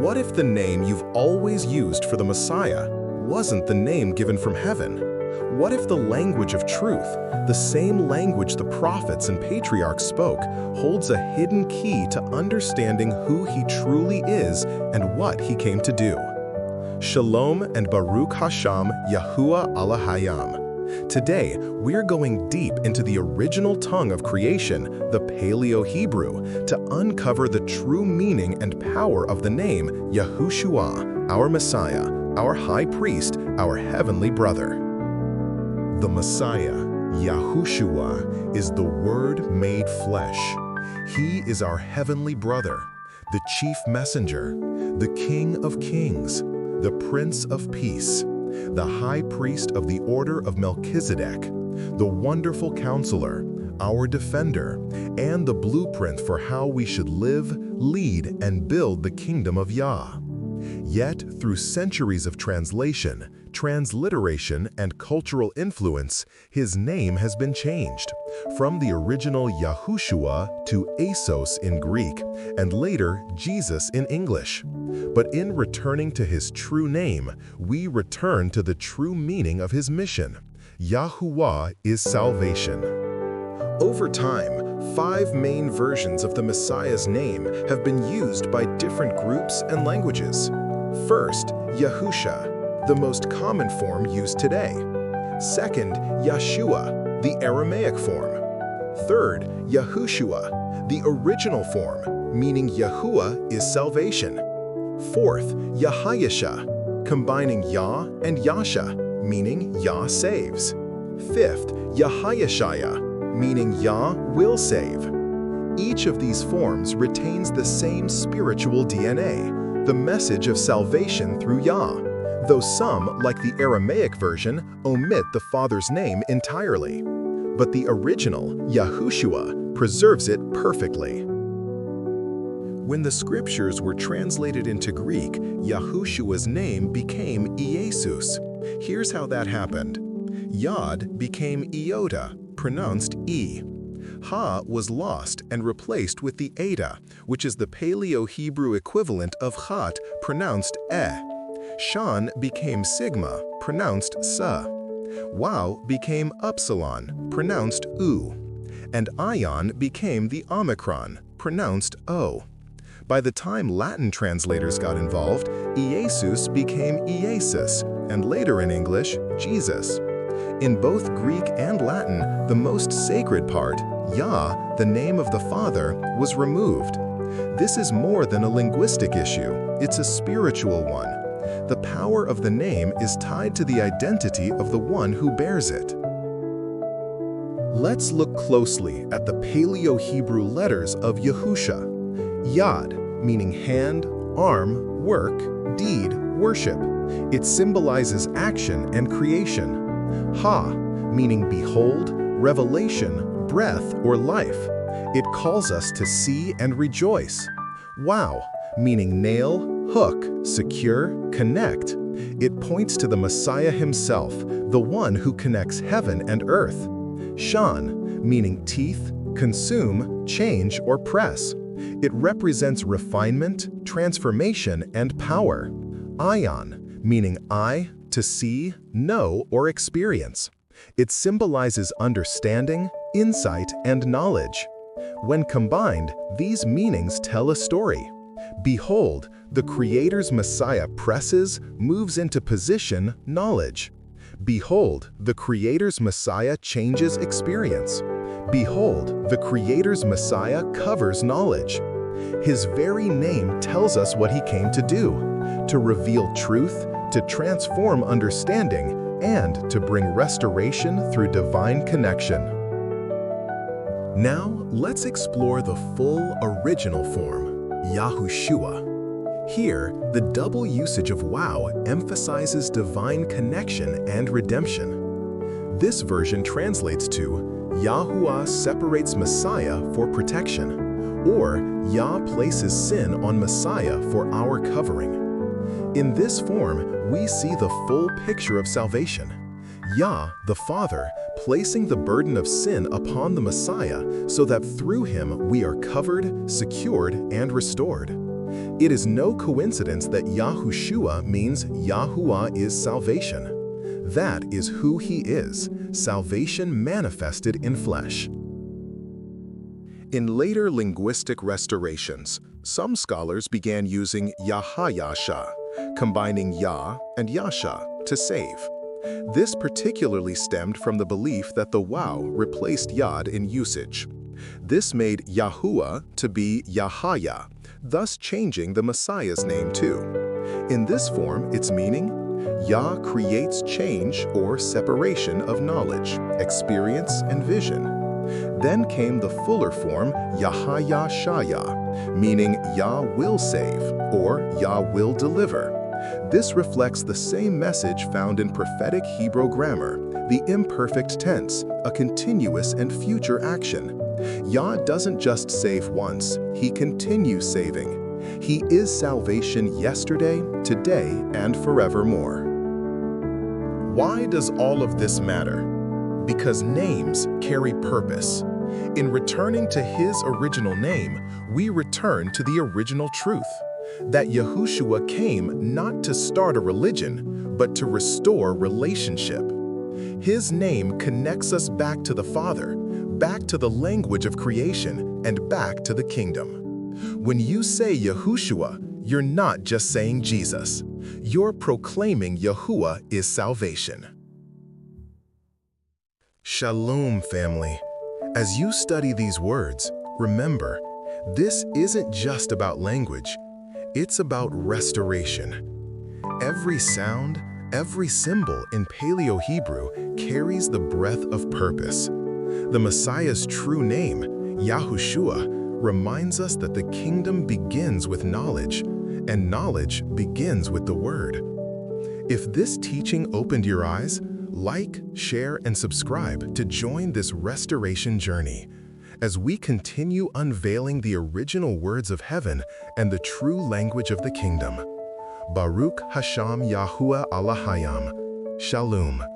What if the name you've always used for the Messiah wasn't the name given from heaven? What if the language of truth, the same language the prophets and patriarchs spoke, holds a hidden key to understanding who he truly is and what he came to do? Shalom and Baruch Hashem Yahuwah Elohayim. Today, we're going deep into the original tongue of creation, the Paleo-Hebrew, to uncover the true meaning and power of the name Yahushua, our Messiah, our High Priest, our Heavenly Brother. The Messiah, Yahushua, is the Word made flesh. He is our Heavenly Brother, the Chief Messenger, the King of Kings, the Prince of Peace, the High Priest of the Order of Melchizedek, the Wonderful Counselor, our Defender, and the blueprint for how we should live, lead, and build the kingdom of Yah. Yet, through centuries of translation, transliteration, and cultural influence, his name has been changed, from the original Yahushua to Asos in Greek, and later Jesus in English. But in returning to his true name, we return to the true meaning of his mission. Yahuwah is salvation. Over time, 5 main versions of the Messiah's name have been used by different groups and languages. First, Yahusha, the most common form used today. Second, Yeshua, the Aramaic form. Third, Yahushua, the original form, meaning Yahuwah is salvation. Fourth, Yahayasha, combining Yah and Yasha, meaning Yah saves. Fifth, Yahayashaya, meaning Yah will save. Each of these forms retains the same spiritual DNA, the message of salvation through Yah, though some, like the Aramaic version, omit the Father's name entirely. But the original, Yahushua, preserves it perfectly. When the scriptures were translated into Greek, Yahushua's name became Iesus. Here's how that happened. Yod became Iota, pronounced E. Ha was lost and replaced with the Eta, which is the Paleo-Hebrew equivalent of Chat, pronounced E. Shan became Sigma, pronounced Sa. Wau became Upsilon, pronounced U. And Ion became the Omicron, pronounced O. By the time Latin translators got involved, Iesus became Iesus, and later in English, Jesus. In both Greek and Latin, the most sacred part, Yah, the name of the Father, was removed. This is more than a linguistic issue, it's a spiritual one. The power of the name is tied to the identity of the one who bears it. Let's look closely at the Paleo-Hebrew letters of Yahusha. Yad, meaning hand, arm, work, deed, worship. It symbolizes action and creation. Ha, meaning behold, revelation, breath, or life. It calls us to see and rejoice. Wau, meaning nail, hook, secure, connect. It points to the Messiah himself, the one who connects heaven and earth. Shan, meaning teeth, consume, change, or press. It represents refinement, transformation, and power. Ion, meaning eye, to see, know, or experience. It symbolizes understanding, insight, and knowledge. When combined, these meanings tell a story. Behold, the Creator's Messiah presses, moves into position, knowledge. Behold, the Creator's Messiah changes experience. Behold, the Creator's Messiah covers knowledge. His very name tells us what he came to do, to reveal truth, to transform understanding, and to bring restoration through divine connection. Now, let's explore the full original form, Yahushua. Here, the double usage of Wau emphasizes divine connection and redemption. This version translates to, Yahuwah separates Messiah for protection, or Yah places sin on Messiah for our covering. In this form, we see the full picture of salvation. Yah, the Father, placing the burden of sin upon the Messiah so that through him we are covered, secured, and restored. It is no coincidence that Yahushua means Yahuwah is salvation. That is who he is, salvation manifested in flesh. In later linguistic restorations, some scholars began using Yahayasha, combining Yah and Yasha to save. This particularly stemmed from the belief that the Waw replaced Yod in usage. This made Yahuwah to be Yahaya, thus changing the Messiah's name too. In this form, its meaning, Yah creates change or separation of knowledge, experience, and vision. Then came the fuller form Yahayashaya, meaning Yah will save or Yah will deliver. This reflects the same message found in prophetic Hebrew grammar, the imperfect tense, a continuous and future action. Yah doesn't just save once, he continues saving. He is salvation yesterday, today, and forevermore. Why does all of this matter? Because names carry purpose. In returning to his original name, we return to the original truth, that Yahushua came not to start a religion, but to restore relationship. His name connects us back to the Father, back to the language of creation, and back to the kingdom. When you say Yahushua, you're not just saying Jesus. You're proclaiming Yahuwah is salvation. Shalom, family. As you study these words, remember, this isn't just about language. It's about restoration. Every sound, every symbol in Paleo-Hebrew carries the breath of purpose. The Messiah's true name, Yahushua, reminds us that the kingdom begins with knowledge, and knowledge begins with the Word. If this teaching opened your eyes, like, share, and subscribe to join this restoration journey as we continue unveiling the original words of heaven and the true language of the kingdom. Baruch Hashem Yahuwah Elohayim. Shalom.